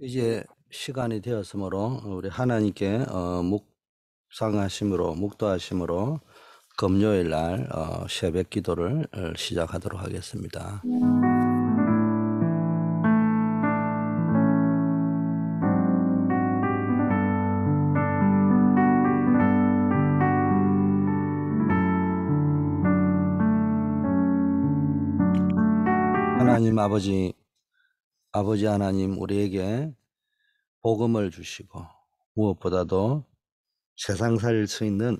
이제 시간이 되었으므로 우리 하나님께 묵도하심으로 금요일 날 새벽 기도를 시작하도록 하겠습니다. 하나님 아버지 하나님, 우리에게 복음을 주시고 무엇보다도 세상 살릴 수 있는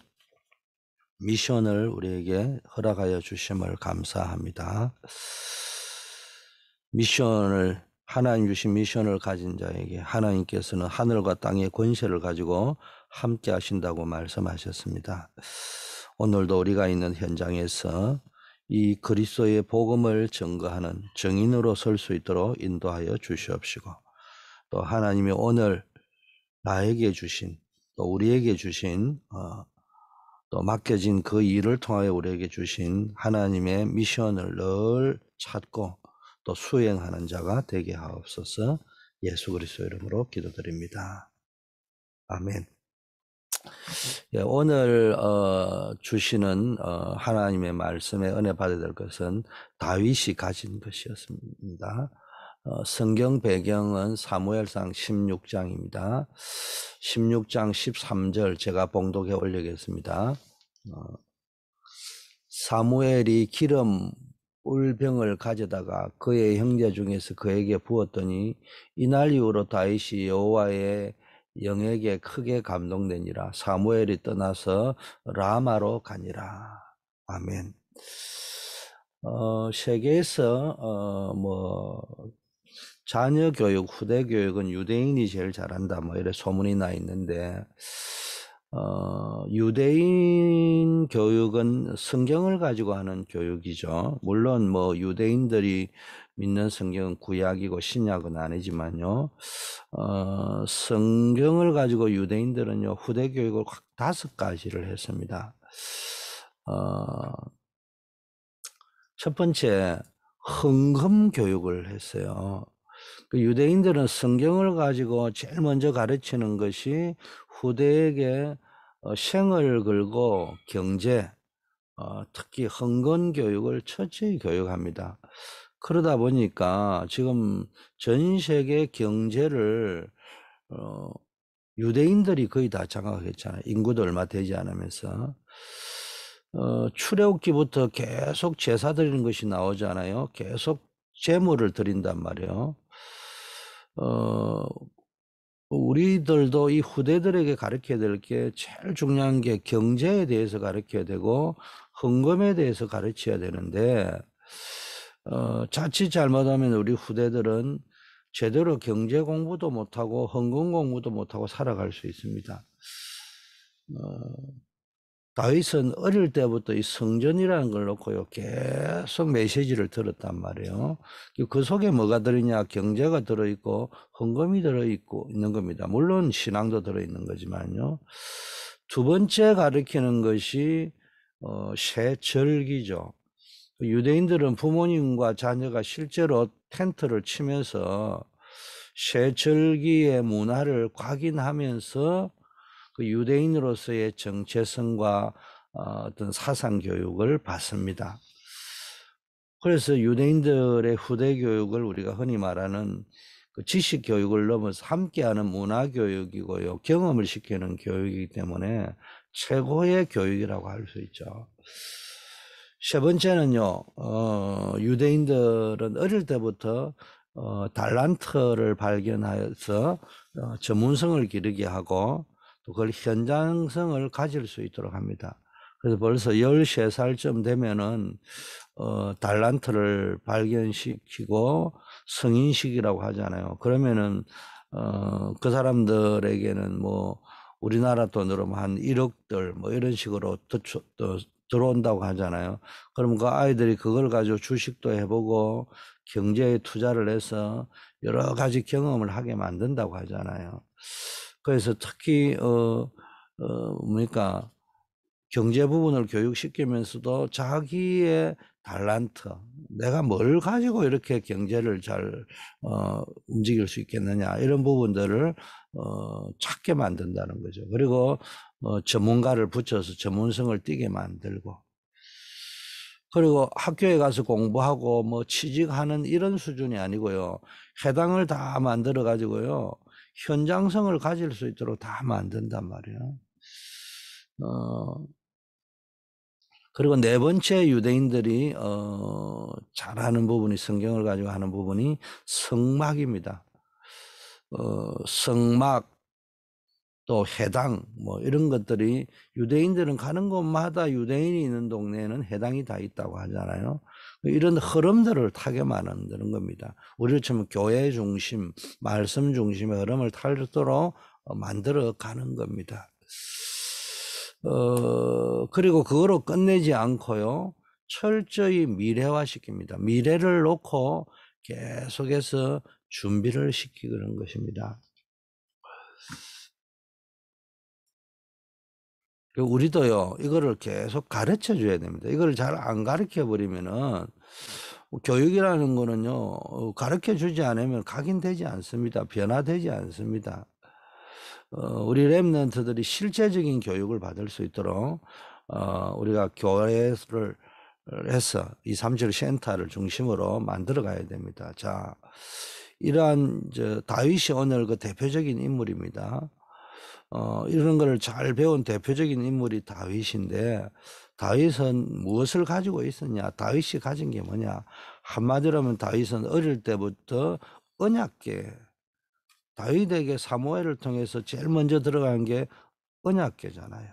미션을 우리에게 허락하여 주심을 감사합니다. 하나님 주신 미션을 가진 자에게 하나님께서는 하늘과 땅의 권세를 가지고 함께 하신다고 말씀하셨습니다. 오늘도 우리가 있는 현장에서 이 그리스도의 복음을 증거하는 증인으로 설 수 있도록 인도하여 주시옵시고, 또 하나님이 오늘 나에게 주신, 또 우리에게 주신 또 맡겨진 그 일을 통하여 우리에게 주신 하나님의 미션을 늘 찾고 또 수행하는 자가 되게 하옵소서. 예수 그리스도 이름으로 기도드립니다. 아멘. 예, 오늘 주시는 하나님의 말씀에 은혜 받아야 될 것은 다윗이 가진 것이었습니다. 성경 배경은 사무엘상 16장입니다. 16장 13절 제가 봉독해 올리겠습니다. 사무엘이 기름 꿀병을 가져다가 그의 형제 중에서 그에게 부었더니 이날 이후로 다윗이 여호와의 영에게 크게 감동되니라. 사무엘이 떠나서 라마로 가니라. 아멘. 세계에서 자녀 교육, 후대 교육은 유대인이 제일 잘한다, 이래 소문이 나 있는데, 유대인 교육은 성경을 가지고 하는 교육이죠. 물론 유대인들이 믿는 성경은 구약이고 신약은 아니지만요. 성경을 가지고 유대인들은요, 후대 교육을 5가지를 했습니다. 첫 번째, 헌금 교육을 했어요. 그 유대인들은 성경을 가지고 제일 먼저 가르치는 것이 후대에게 생을 걸고 경제, 특히 헌금 교육을 철저히 교육합니다. 그러다 보니까 지금 전 세계 경제를 유대인들이 거의 다 장악했잖아요. 인구도 얼마 되지 않으면서. 출애굽기부터 계속 제사 드리는 것이 나오잖아요. 계속 제물을 드린단 말이에요. 우리들도 이 후대들에게 가르쳐야 될 게 제일 중요한 게 경제에 대해서 가르쳐야 되고 헌금에 대해서 가르쳐야 되는데, 자칫 잘못하면 우리 후대들은 제대로 경제 공부도 못하고 헌금 공부도 못하고 살아갈 수 있습니다. 다윗은 어릴 때부터 이 성전이라는 걸 놓고요, 계속 메시지를 들었단 말이에요. 그 속에 뭐가 들어있냐? 경제가 들어있고 헌금이 들어있고 있는 겁니다. 물론 신앙도 들어있는 거지만요. 두 번째 가르치는 것이 세절기죠. 유대인들은 부모님과 자녀가 실제로 텐트를 치면서 세절기의 문화를 각인하면서 그 유대인으로서의 정체성과 어떤 사상 교육을 받습니다. 그래서 유대인들의 후대 교육을 우리가 흔히 말하는 그 지식 교육을 넘어서 함께하는 문화 교육이고요, 경험을 시키는 교육이기 때문에 최고의 교육이라고 할 수 있죠. 세 번째는요, 유대인들은 어릴 때부터 달란트를 발견하여서 전문성을 기르게 하고 또 그걸 현장성을 가질 수 있도록 합니다. 그래서 벌써 13살쯤 되면은 달란트를 발견시키고 성인식이라고 하잖아요. 그러면은 그 사람들에게는 우리나라 돈으로 한 1억들 이런 식으로 또 들어온다고 하잖아요. 그럼 그 아이들이 그걸 가지고 주식도 해보고 경제에 투자를 해서 여러 가지 경험을 하게 만든다고 하잖아요. 그래서 특히 경제 부분을 교육시키면서도 자기의 달란트, 내가 뭘 가지고 이렇게 경제를 잘 움직일 수 있겠느냐, 이런 부분들을 찾게 만든다는 거죠. 그리고 전문가를 붙여서 전문성을 띠게 만들고, 그리고 학교에 가서 공부하고 뭐 취직하는 이런 수준이 아니고요. 해당을 다 만들어 가지고요. 현장성을 가질 수 있도록 다 만든단 말이에요. 그리고 네 번째 유대인들이 잘하는 부분이, 성경을 가지고 하는 부분이 성막입니다. 성막, 또 해당, 뭐 이런 것들이, 유대인들은 가는 곳마다 유대인이 있는 동네에는 해당이 다 있다고 하잖아요. 이런 흐름들을 타게 만드는 겁니다. 우리처럼 교회 중심, 말씀 중심의 흐름을 타도록 만들어 가는 겁니다. 그리고 그거로 끝내지 않고요, 철저히 미래화 시킵니다. 미래를 놓고 계속해서 준비를 시키는 것입니다. 우리도요, 이거를 계속 가르쳐 줘야 됩니다. 이걸 잘 안 가르쳐 버리면은, 교육이라는 거는요, 가르쳐 주지 않으면 각인되지 않습니다. 변화되지 않습니다. 우리 랩런트들이 실제적인 교육을 받을 수 있도록, 우리가 교회를 해서 237 센터를 중심으로 만들어 가야 됩니다. 자, 이러한 다윗이 오늘 그 대표적인 인물입니다. 이런 걸 잘 배운 대표적인 인물이 다윗인데, 다윗은 무엇을 가지고 있었냐? 다윗이 가진 게 뭐냐? 한마디로 하면 다윗은 어릴 때부터 언약궤, 다윗에게 사무엘을 통해서 제일 먼저 들어간 게 언약궤잖아요.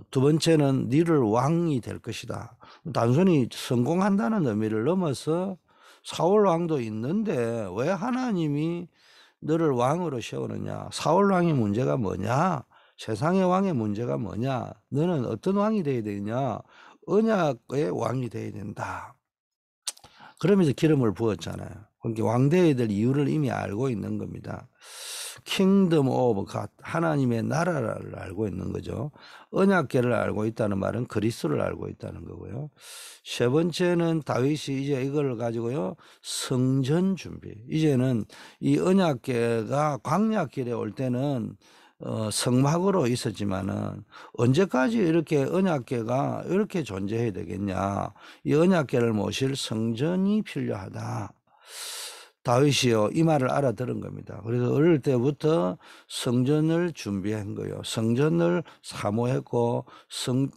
두 번째는 너를 왕이 될 것이다. 단순히 성공한다는 의미를 넘어서 사울 왕도 있는데 왜 하나님이 너를 왕으로 세우느냐? 사울 왕의 문제가 뭐냐? 세상의 왕의 문제가 뭐냐? 너는 어떤 왕이 되어야 되느냐? 언약의 왕이 되어야 된다. 그러면서 기름을 부었잖아요. 그러니까 왕 되어야 될 이유를 이미 알고 있는 겁니다. 킹덤 오브 갓, 하나님의 나라를 알고 있는 거죠. 언약궤를 알고 있다는 말은 그리스도를 알고 있다는 거고요. 세 번째는 다윗이 이제 이걸 가지고요, 성전 준비. 이제는 이 언약궤가 광야길에 올 때는 성막으로 있었지만은 언제까지 이렇게 언약궤가 이렇게 존재해야 되겠냐? 이 언약궤를 모실 성전이 필요하다. 다윗이요, 이 말을 알아들은 겁니다. 그래서 어릴 때부터 성전을 준비한 거예요. 성전을 사모했고,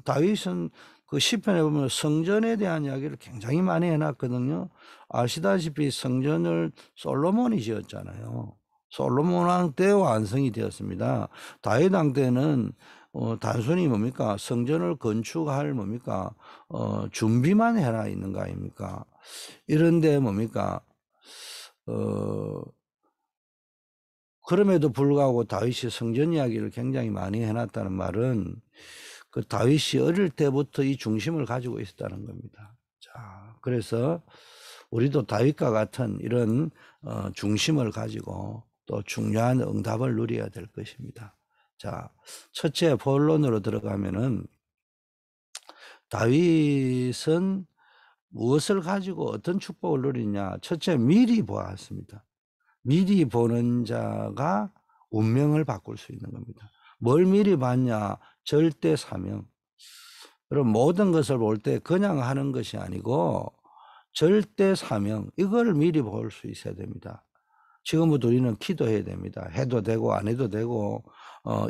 다윗은 그 시편에 보면 성전에 대한 이야기를 굉장히 많이 해놨거든요. 아시다시피 성전을 솔로몬이 지었잖아요. 솔로몬 왕 때 완성이 되었습니다. 다윗 왕 때는 단순히 뭡니까? 성전을 건축할 뭡니까? 준비만 해라 있는 거 아닙니까? 이런데 뭡니까? 그럼에도 불구하고 다윗이 성전 이야기를 굉장히 많이 해놨다는 말은 그 다윗이 어릴 때부터 이 중심을 가지고 있었다는 겁니다. 자, 그래서 우리도 다윗과 같은 이런 중심을 가지고 또 중요한 응답을 누려야 될 것입니다. 자, 첫째 본론으로 들어가면은, 다윗은 무엇을 가지고 어떤 축복을 누리냐? 첫째, 미리 보았습니다. 미리 보는 자가 운명을 바꿀 수 있는 겁니다. 뭘 미리 봤냐? 절대 사명. 그럼 모든 것을 볼 때 그냥 하는 것이 아니고 절대 사명, 이걸 미리 볼 수 있어야 됩니다. 지금부터 우리는 기도해야 됩니다. 해도 되고 안 해도 되고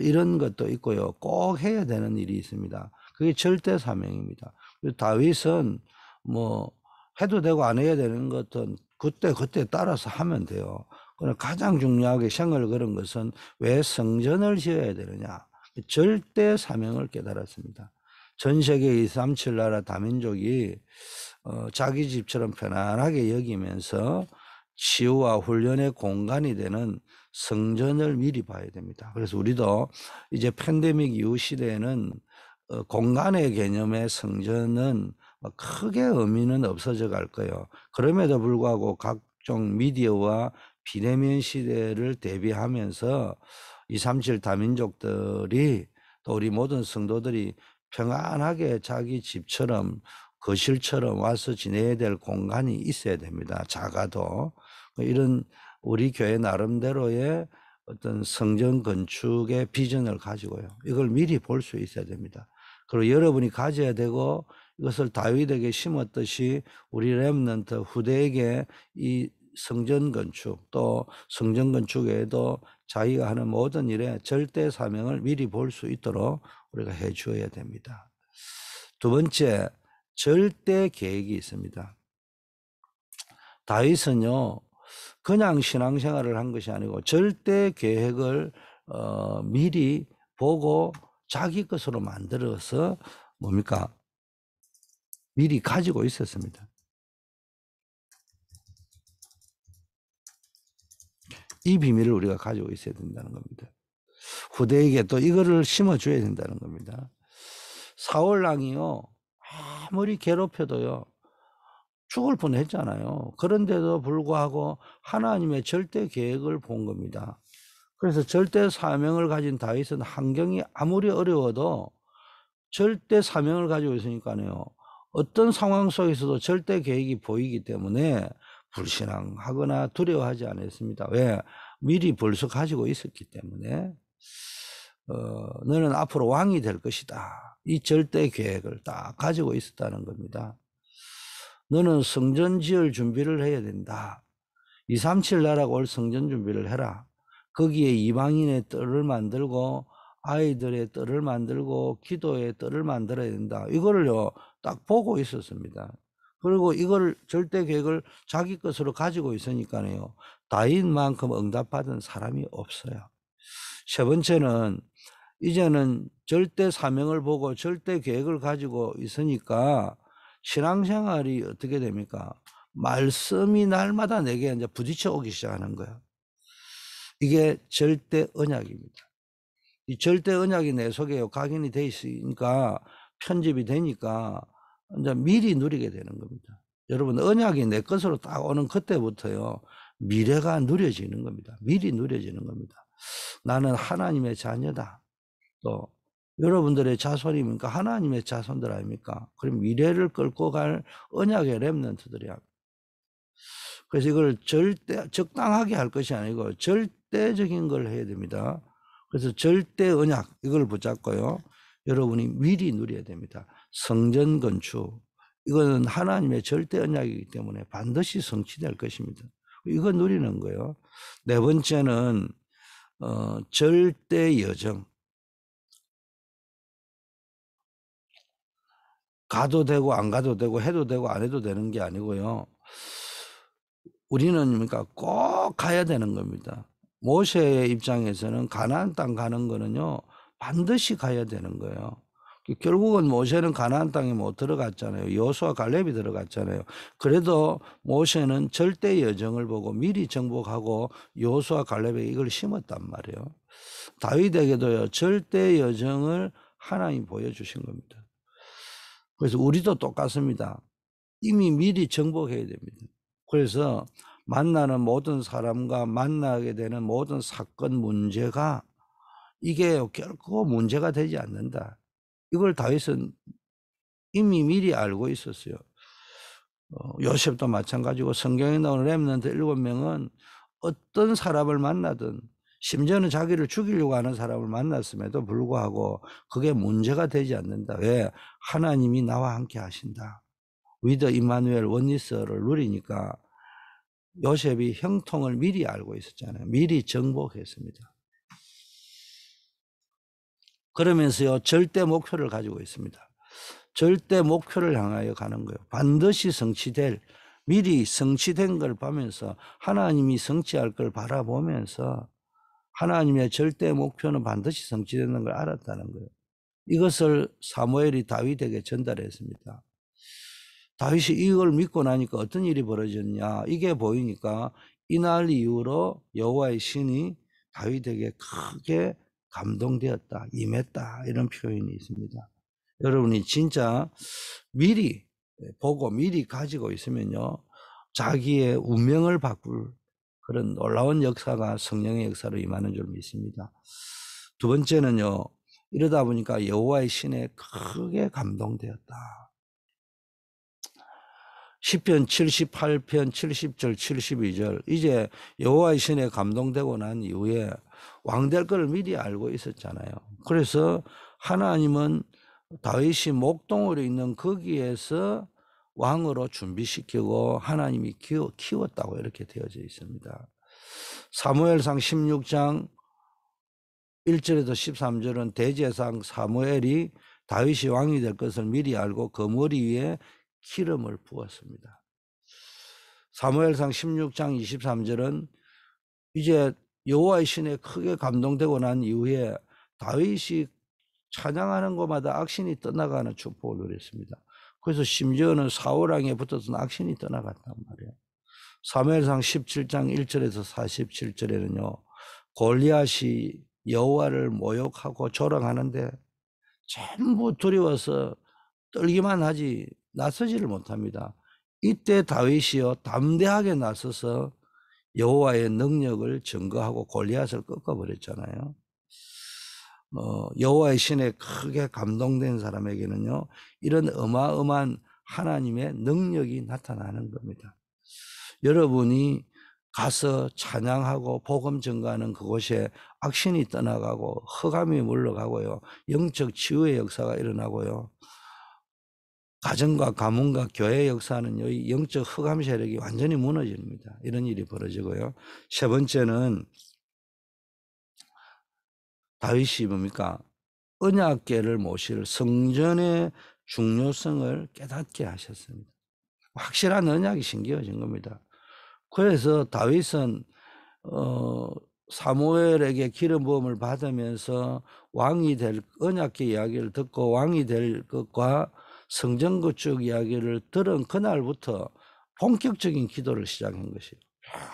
이런 것도 있고요. 꼭 해야 되는 일이 있습니다. 그게 절대 사명입니다. 다윗은 뭐 해도 되고 안 해야 되는 것은 그때 따라서 하면 돼요. 그러나 가장 중요하게 생을 걸은 것은 왜 성전을 지어야 되느냐? 절대 사명을 깨달았습니다. 전 세계 237 나라 다민족이 자기 집처럼 편안하게 여기면서 치유와 훈련의 공간이 되는 성전을 미리 봐야 됩니다. 그래서 우리도 이제 팬데믹 이후 시대에는 공간의 개념의 성전은 크게 의미는 없어져 갈 거예요. 그럼에도 불구하고 각종 미디어와 비대면 시대를 대비하면서 237 다민족들이, 또 우리 모든 성도들이 평안하게 자기 집처럼 거실처럼 와서 지내야 될 공간이 있어야 됩니다. 작아도. 이런 우리 교회 나름대로의 어떤 성전 건축의 비전을 가지고요. 이걸 미리 볼 수 있어야 됩니다. 그리고 여러분이 가져야 되고 이것을 다윗에게 심었듯이 우리 렘넌트 후대에게 이 성전 건축 또 성전 건축 외에도 자기가 하는 모든 일에 절대 사명을 미리 볼 수 있도록 우리가 해 주어야 됩니다. 두 번째, 절대 계획이 있습니다. 다윗은요, 그냥 신앙생활을 한 것이 아니고 절대 계획을 미리 보고 자기 것으로 만들어서 뭡니까? 미리 가지고 있었습니다. 이 비밀을 우리가 가지고 있어야 된다는 겁니다. 후대에게 또 이거를 심어줘야 된다는 겁니다. 사울왕이요, 아무리 괴롭혀도요, 죽을 뻔했잖아요. 그런데도 불구하고 하나님의 절대 계획을 본 겁니다. 그래서 절대 사명을 가진 다윗은 환경이 아무리 어려워도 절대 사명을 가지고 있으니까요. 어떤 상황 속에서도 절대 계획이 보이기 때문에 불신앙하거나 두려워하지 않았습니다. 왜? 미리 벌써 가지고 있었기 때문에 너는 앞으로 왕이 될 것이다. 이 절대 계획을 딱 가지고 있었다는 겁니다. 너는 성전 지을 준비를 해야 된다. 237 나라가 올 성전 준비를 해라. 거기에 이방인의 뜰을 만들고 아이들의 뜰을 만들고 기도의 뜰을 만들어야 된다. 이거를요 딱 보고 있었습니다. 그리고 이걸 절대 계획을 자기 것으로 가지고 있으니까요. 다윗만큼 응답받은 사람이 없어요. 세 번째는 이제는 절대 사명을 보고 절대 계획을 가지고 있으니까 신앙생활이 어떻게 됩니까? 말씀이 날마다 내게 이제 부딪혀 오기 시작하는 거예요. 이게 절대 언약입니다. 이 절대 언약이 내 속에 각인이 돼 있으니까 편집이 되니까 이제 미리 누리게 되는 겁니다. 여러분 언약이 내 것으로 딱 오는 그때부터요 미래가 누려지는 겁니다. 미리 누려지는 겁니다. 나는 하나님의 자녀다. 또 여러분들의 자손입니까? 하나님의 자손들 아닙니까? 그럼 미래를 끌고 갈 언약의 렘넌트들이야. 그래서 이걸 절대 적당하게 할 것이 아니고 절대적인 걸 해야 됩니다. 그래서 절대 언약 이걸 붙잡고요. 여러분이 미리 누려야 됩니다. 성전 건축 이거는 하나님의 절대 언약이기 때문에 반드시 성취될 것입니다. 이거 누리는 거예요. 네 번째는 절대 여정. 가도 되고 안 가도 되고 해도 되고 안 해도 되는 게 아니고요. 우리는 그러니까 꼭 가야 되는 겁니다. 모세의 입장에서는 가나안 땅 가는 거는요. 반드시 가야 되는 거예요. 결국은 모세는 가나안 땅에 못 들어갔잖아요. 여호수아 갈렙이 들어갔잖아요. 그래도 모세는 절대 여정을 보고 미리 정복하고 여호수아 갈렙에 이걸 심었단 말이에요. 다윗에게도요. 절대 여정을 하나님 보여주신 겁니다. 그래서 우리도 똑같습니다. 이미 미리 정복해야 됩니다. 그래서 만나는 모든 사람과 만나게 되는 모든 사건 문제가 이게 결코 문제가 되지 않는다. 이걸 다윗은 이미 미리 알고 있었어요. 요셉도 마찬가지고 성경에 나오는 렘넌트 7명은 어떤 사람을 만나든 심지어는 자기를 죽이려고 하는 사람을 만났음에도 불구하고 그게 문제가 되지 않는다. 왜? 하나님이 나와 함께 하신다. 위드 이마누엘 원니스를 누리니까 요셉이 형통을 미리 알고 있었잖아요. 미리 정복했습니다. 그러면서요 절대 목표를 가지고 있습니다. 절대 목표를 향하여 가는 거예요. 반드시 성취될 미리 성취된 걸 보면서 하나님이 성취할 걸 바라보면서 하나님의 절대 목표는 반드시 성취되는 걸 알았다는 거예요. 이것을 사무엘이 다윗에게 전달했습니다. 다윗이 이걸 믿고 나니까 어떤 일이 벌어졌냐 이게 보이니까 이날 이후로 여호와의 신이 다윗에게 크게 감동되었다 임했다 이런 표현이 있습니다. 여러분이 진짜 미리 보고 미리 가지고 있으면요 자기의 운명을 바꿀 그런 놀라운 역사가 성령의 역사로 임하는 줄 믿습니다. 두 번째는요 이러다 보니까 여호와의 신에 크게 감동되었다. 시편 78편 70절 72절 이제 여호와의 신에 감동되고 난 이후에 왕 될 걸 미리 알고 있었잖아요. 그래서 하나님은 다윗이 목동으로 있는 거기에서 왕으로 준비시키고 하나님이 키웠다고 이렇게 되어져 있습니다. 사무엘상 16장 1절에서 13절은 대제사장 사무엘이 다윗이 왕이 될 것을 미리 알고 그 머리 위에 기름을 부었습니다. 사무엘상 16장 23절은 이제 여호와의 신에 크게 감동되고 난 이후에 다윗이 찬양하는 곳마다 악신이 떠나가는 축복을 누렸습니다. 그래서 심지어는 사울왕에 붙었던 악신이 떠나갔단 말이에요. 사무엘상 17장 1절에서 47절에는요. 골리앗이 여호와를 모욕하고 조롱하는데 전부 두려워서 떨기만 하지 나서지를 못합니다. 이때 다윗이요 담대하게 나서서 여호와의 능력을 증거하고 골리앗을 꺾어버렸잖아요. 여호와의 신에 크게 감동된 사람에게는요 이런 어마어마한 하나님의 능력이 나타나는 겁니다. 여러분이 가서 찬양하고 복음 증거하는 그곳에 악신이 떠나가고 흑암이 물러가고요 영적 치유의 역사가 일어나고요 가정과 가문과 교회 역사는요 이 영적 흑암 세력이 완전히 무너집니다. 이런 일이 벌어지고요. 세 번째는 다윗이 뭡니까? 언약궤를 모실 성전의 중요성을 깨닫게 하셨습니다. 확실한 언약이 심겨진 겁니다. 그래서 다윗은 사무엘에게 기름 부음을 받으면서 왕이 될 언약궤 이야기를 듣고 왕이 될 것과 성전 건축 이야기를 들은 그날부터 본격적인 기도를 시작한 것이에요.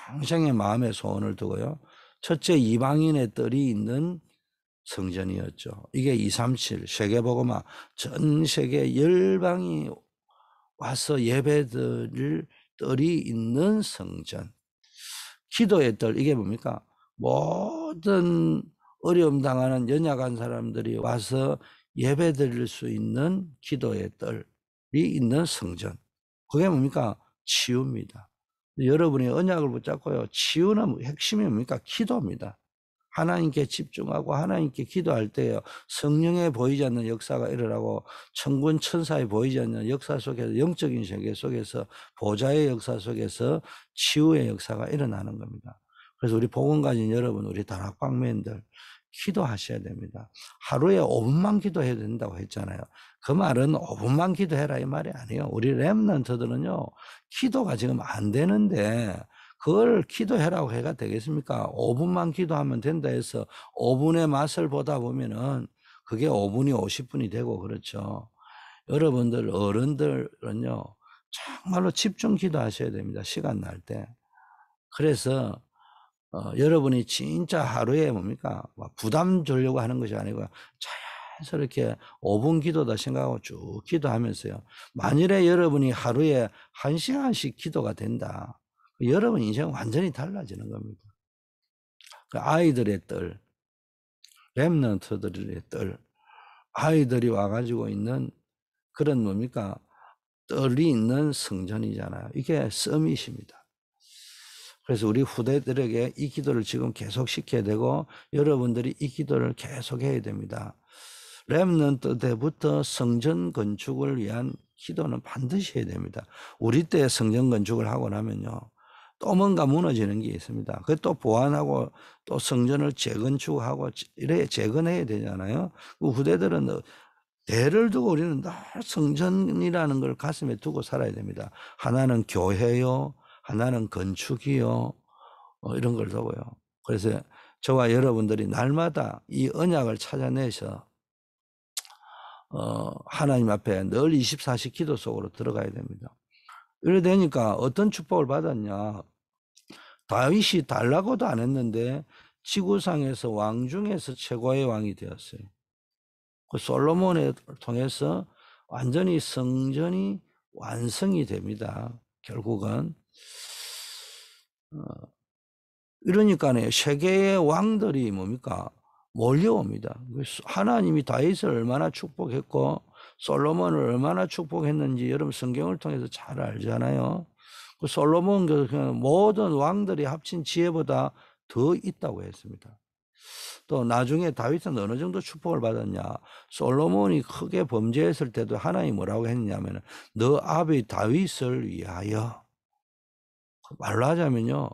평생의 마음의 소원을 두고요. 첫째 이방인의 뜰이 있는 성전이었죠. 이게 237 세계복음화 전 세계 열방이 와서 예배드릴 뜰이 있는 성전. 기도의 뜰 이게 뭡니까? 모든 어려움 당하는 연약한 사람들이 와서 예배드릴 수 있는 기도의 뜰이 있는 성전. 그게 뭡니까? 치유입니다. 여러분이 언약을 붙잡고요. 치유는 핵심이 뭡니까? 기도입니다. 하나님께 집중하고 하나님께 기도할 때요. 성령에 보이지 않는 역사가 일어나고 천군 천사에 보이지 않는 역사 속에서 영적인 세계 속에서 보좌의 역사 속에서 치유의 역사가 일어나는 겁니다. 그래서 우리 복음 가진 여러분, 우리 다락방맨들 기도하셔야 됩니다. 하루에 5분만 기도해야 된다고 했잖아요. 그 말은 5분만 기도해라 이 말이 아니에요. 우리 렘넌트들은요. 기도가 지금 안 되는데 그걸 기도해라고 해가 되겠습니까? 5분만 기도하면 된다 해서 5분의 맛을 보다 보면은 그게 5분이 50분이 되고 그렇죠. 여러분들 어른들은요. 정말로 집중 기도하셔야 됩니다. 시간 날 때. 그래서 여러분이 진짜 하루에 뭡니까? 부담 주려고 하는 것이 아니고 자연스럽게 5분 기도다 생각하고 쭉 기도하면서요. 만일에 여러분이 하루에 1시간씩 기도가 된다. 여러분 인생 완전히 달라지는 겁니다. 아이들의 뜰, 렘넌트들의 뜰, 아이들이 와가지고 있는 그런 뭡니까? 뜰이 있는 성전이잖아요. 이게 서밋입니다. 그래서 우리 후대들에게 이 기도를 지금 계속 시켜야 되고 여러분들이 이 기도를 계속 해야 됩니다. 렘넌트 때부터 성전 건축을 위한 기도는 반드시 해야 됩니다. 우리 때 성전 건축을 하고 나면요. 또 뭔가 무너지는 게 있습니다. 그 또 보완하고 또 성전을 재건축하고 이래 재건해야 되잖아요. 그 후대들은 대를 두고 우리는 늘 성전이라는 걸 가슴에 두고 살아야 됩니다. 하나는 교회요. 하나는 건축이요. 이런 걸 두고요. 그래서 저와 여러분들이 날마다 이 언약을 찾아내서 하나님 앞에 늘 24시 기도 속으로 들어가야 됩니다. 이래 되니까 어떤 축복을 받았냐. 다윗이 달라고도 안 했는데 지구상에서 왕 중에서 최고의 왕이 되었어요. 그 솔로몬을 통해서 완전히 성전이 완성이 됩니다. 결국은. 이러니까요, 세계의 왕들이 뭡니까? 몰려옵니다. 하나님이 다윗을 얼마나 축복했고 솔로몬을 얼마나 축복했는지 여러분 성경을 통해서 잘 알잖아요. 그 솔로몬 그냥 모든 왕들이 합친 지혜보다 더 있다고 했습니다. 또 나중에 다윗은 어느 정도 축복을 받았냐? 솔로몬이 크게 범죄했을 때도 하나님이 뭐라고 했냐면 너 아비 다윗을 위하여. 말로 하자면요,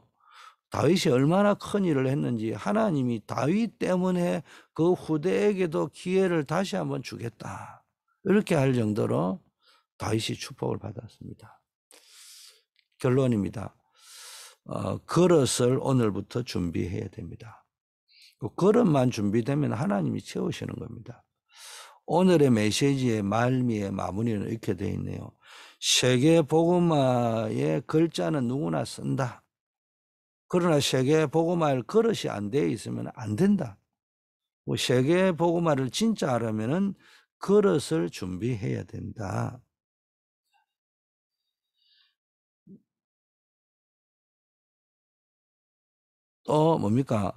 다윗이 얼마나 큰 일을 했는지 하나님이 다윗 때문에 그 후대에게도 기회를 다시 한번 주겠다, 이렇게 할 정도로 다윗이 축복을 받았습니다. 결론입니다. 그릇을 오늘부터 준비해야 됩니다. 그 그릇만 준비되면 하나님이 채우시는 겁니다. 오늘의 메시지의 말미에 마무리는 이렇게 되어 있네요. 세계 복음화의 글자는 누구나 쓴다. 그러나 세계 복음화의 그릇이 안 되어 있으면 안 된다. 세계 복음화를 진짜 하려면은 그릇을 준비해야 된다. 또 뭡니까?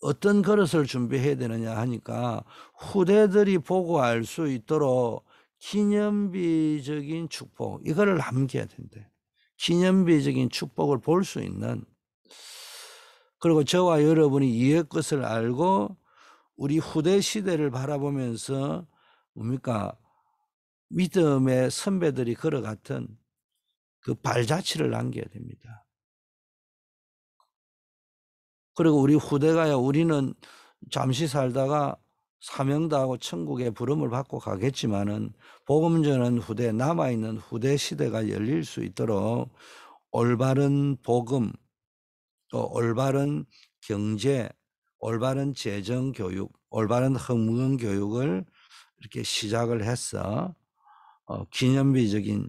어떤 그릇을 준비해야 되느냐 하니까 후대들이 보고 알 수 있도록 기념비적인 축복, 이거를 남겨야 된대. 기념비적인 축복을 볼 수 있는, 그리고 저와 여러분이 이의 것을 알고 우리 후대 시대를 바라보면서 뭡니까? 믿음의 선배들이 걸어갔던 그 발자취를 남겨야 됩니다. 그리고 우리 후대가야, 우리는 잠시 살다가 사명다하고 천국의 부름을 받고 가겠지만은 복음 전하는 후대, 남아있는 후대 시대가 열릴 수 있도록 올바른 복음, 또 올바른 경제, 올바른 재정 교육, 올바른 헌금 교육을 이렇게 시작을 해서 기념비적인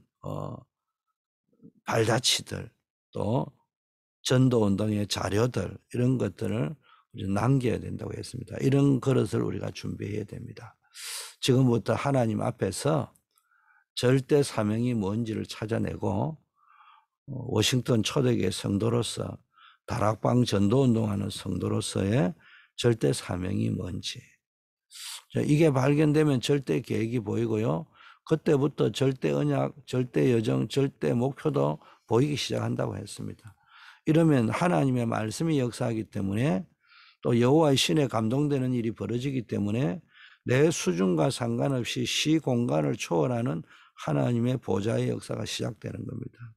발자취들, 또 전도운동의 자료들, 이런 것들을 남겨야 된다고 했습니다. 이런 그릇을 우리가 준비해야 됩니다. 지금부터 하나님 앞에서 절대 사명이 뭔지를 찾아내고 워싱턴 초대교회 성도로서, 다락방 전도운동하는 성도로서의 절대 사명이 뭔지, 이게 발견되면 절대 계획이 보이고요. 그때부터 절대 언약, 절대 여정, 절대 목표도 보이기 시작한다고 했습니다. 이러면 하나님의 말씀이 역사하기 때문에, 또 여호와의 신에 감동되는 일이 벌어지기 때문에 내 수준과 상관없이 시 공간을 초월하는 하나님의 보좌의 역사가 시작되는 겁니다.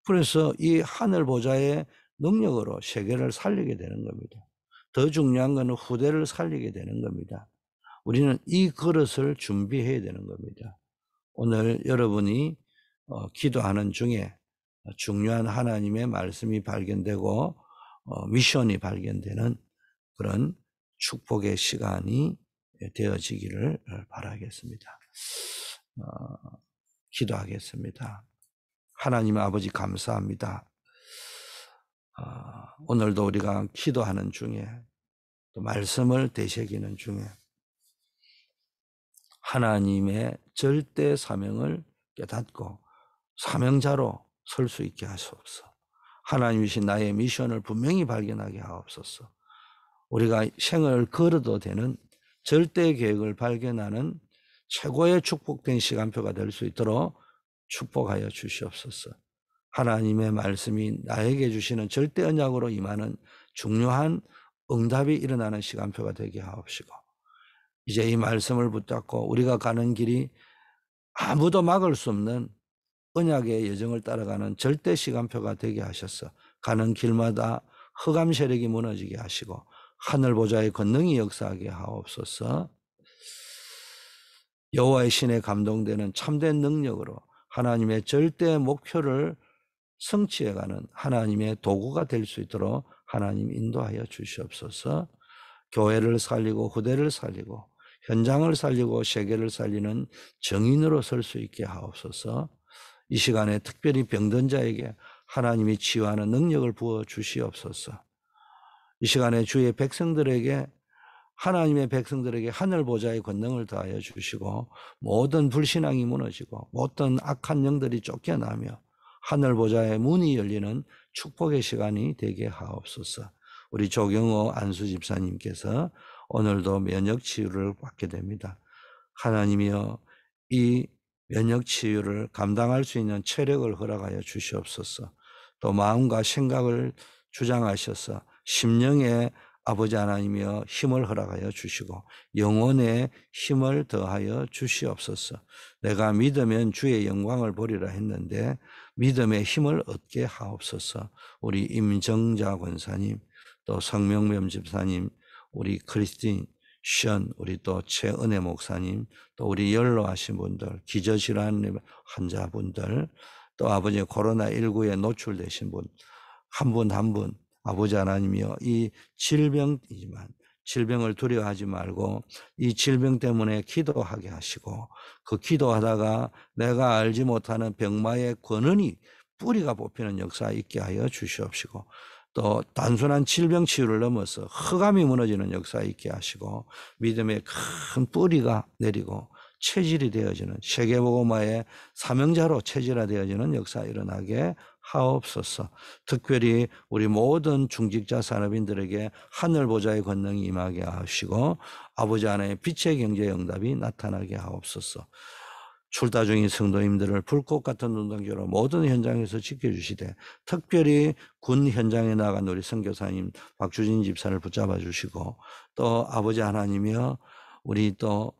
그래서 이 하늘 보좌의 능력으로 세계를 살리게 되는 겁니다. 더 중요한 것은 후대를 살리게 되는 겁니다. 우리는 이 그릇을 준비해야 되는 겁니다. 오늘 여러분이 기도하는 중에 중요한 하나님의 말씀이 발견되고 미션이 발견되는 그런 축복의 시간이 되어지기를 바라겠습니다. 기도하겠습니다. 하나님 아버지, 감사합니다. 오늘도 우리가 기도하는 중에, 또 말씀을 되새기는 중에 하나님의 절대 사명을 깨닫고 사명자로 설 수 있게 하시옵소서. 하나님이신 나의 미션을 분명히 발견하게 하옵소서. 우리가 생을 걸어도 되는 절대 계획을 발견하는 최고의 축복된 시간표가 될 수 있도록 축복하여 주시옵소서. 하나님의 말씀이 나에게 주시는 절대 언약으로 임하는 중요한 응답이 일어나는 시간표가 되게 하옵시고, 이제 이 말씀을 붙잡고 우리가 가는 길이 아무도 막을 수 없는 언약의 여정을 따라가는 절대 시간표가 되게 하셔서 가는 길마다 흑암 세력이 무너지게 하시고 하늘 보좌의 권능이 역사하게 하옵소서. 여호와의 신에 감동되는 참된 능력으로 하나님의 절대 목표를 성취해가는 하나님의 도구가 될 수 있도록 하나님 인도하여 주시옵소서. 교회를 살리고 후대를 살리고 현장을 살리고 세계를 살리는 정인으로 설 수 있게 하옵소서. 이 시간에 특별히 병든 자에게 하나님이 치유하는 능력을 부어 주시옵소서. 이 시간에 주의 백성들에게, 하나님의 백성들에게 하늘 보좌의 권능을 더하여 주시고 모든 불신앙이 무너지고 모든 악한 영들이 쫓겨나며 하늘 보좌의 문이 열리는 축복의 시간이 되게 하옵소서. 우리 조경호 안수 집사님께서 오늘도 면역 치유를 받게 됩니다. 하나님이여 이 면역 치유를 감당할 수 있는 체력을 허락하여 주시옵소서. 또 마음과 생각을 주장하셔서 심령에 아버지 하나님이여 힘을 허락하여 주시고 영혼에 힘을 더하여 주시옵소서. 내가 믿으면 주의 영광을 보리라 했는데 믿음의 힘을 얻게 하옵소서. 우리 임정자 권사님, 또 성명명 집사님, 우리 크리스틴 션, 우리 또 최은혜 목사님, 또 우리 연로하신 분들, 기저질환 환자분들, 또 아버지 코로나19에 노출되신 분, 한 분 한 분, 아버지 하나님이여 이 질병이지만 질병을 두려워하지 말고 이 질병 때문에 기도하게 하시고 그 기도하다가 내가 알지 못하는 병마의 권능이 뿌리가 뽑히는 역사 있게 하여 주시옵시고 또 단순한 질병 치유를 넘어서 흑암이 무너지는 역사 있게 하시고 믿음의 큰 뿌리가 내리고 체질이 되어지는 세계복음화의 사명자로 체질화되어지는 역사 일어나게 하옵소서. 특별히 우리 모든 중직자 산업인들에게 하늘보좌의 권능이 임하게 하시고 아버지 하나님의 빛의 경제의 응답이 나타나게 하옵소서. 출타 중인 성도님들을 불꽃 같은 눈동자로 모든 현장에서 지켜주시되 특별히 군 현장에 나간 우리 선교사님 박주진 집사를 붙잡아 주시고 또 아버지 하나님이여 우리 또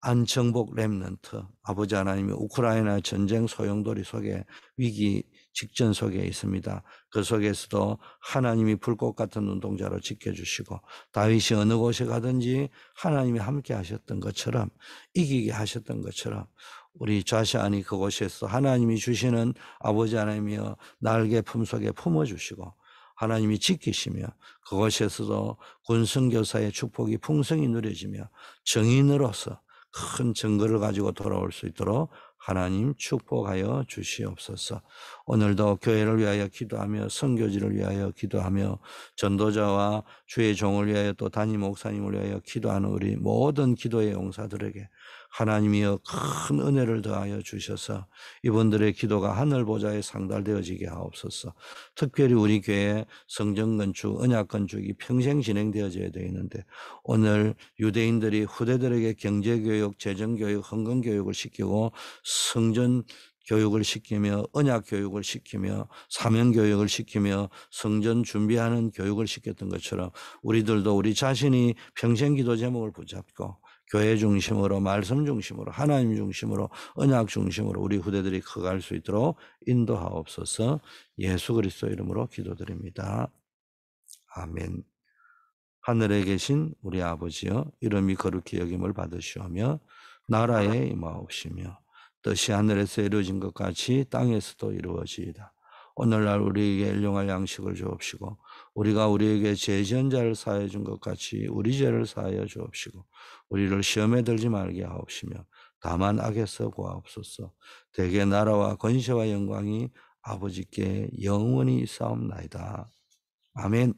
안정복 렘넌트 아버지 하나님이 우크라이나 전쟁 소용돌이 속에 위기 직전 속에 있습니다. 그 속에서도 하나님이 불꽃 같은 눈동자로 지켜주시고 다윗이 어느 곳에 가든지 하나님이 함께 하셨던 것처럼 이기게 하셨던 것처럼 우리 좌시안이 그곳에서 하나님이 주시는 아버지 하나님이여 날개 품속에 품어주시고 하나님이 지키시며 그곳에서도 군선교사의 축복이 풍성히 누려지며 정인으로서 큰 증거를 가지고 돌아올 수 있도록 하나님 축복하여 주시옵소서. 오늘도 교회를 위하여 기도하며 선교지를 위하여 기도하며 전도자와 주의 종을 위하여 또 담임 목사님을 위하여 기도하는 우리 모든 기도의 용사들에게 하나님이여 큰 은혜를 더하여 주셔서 이분들의 기도가 하늘 보좌에 상달되어지게 하옵소서. 특별히 우리 교회 성전 건축, 언약 건축이 평생 진행되어져야 되는데 오늘 유대인들이 후대들에게 경제교육, 재정교육, 헌금교육을 시키고 성전 교육을 시키며 언약 교육을 시키며 사명 교육을 시키며 성전 준비하는 교육을 시켰던 것처럼 우리들도 우리 자신이 평생 기도 제목을 붙잡고 교회 중심으로 말씀 중심으로 하나님 중심으로 언약 중심으로 우리 후대들이 커갈 수 있도록 인도하옵소서. 예수 그리스도 이름으로 기도드립니다. 아멘. 하늘에 계신 우리 아버지여 이름이 거룩히 여김을 받으시오며 나라에 임하옵시며 뜻이 하늘에서 이루어진 것 같이 땅에서도 이루어지이다. 오늘날 우리에게 일용할 양식을 주옵시고 우리가 우리에게 죄 지은 자를 사하여 준 것 같이 우리 죄를 사하여 주옵시고 우리를 시험에 들지 말게 하옵시며 다만 악에서 구하옵소서. 대개 나라와 권세와 영광이 아버지께 영원히 있사옵나이다. 아멘.